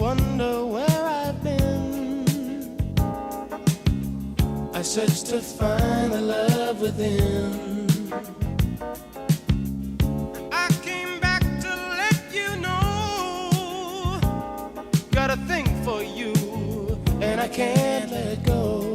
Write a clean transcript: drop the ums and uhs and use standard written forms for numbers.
wonder where I've been. I search to find the love within. I came back to let you know, got a thing for you, and I can't let go.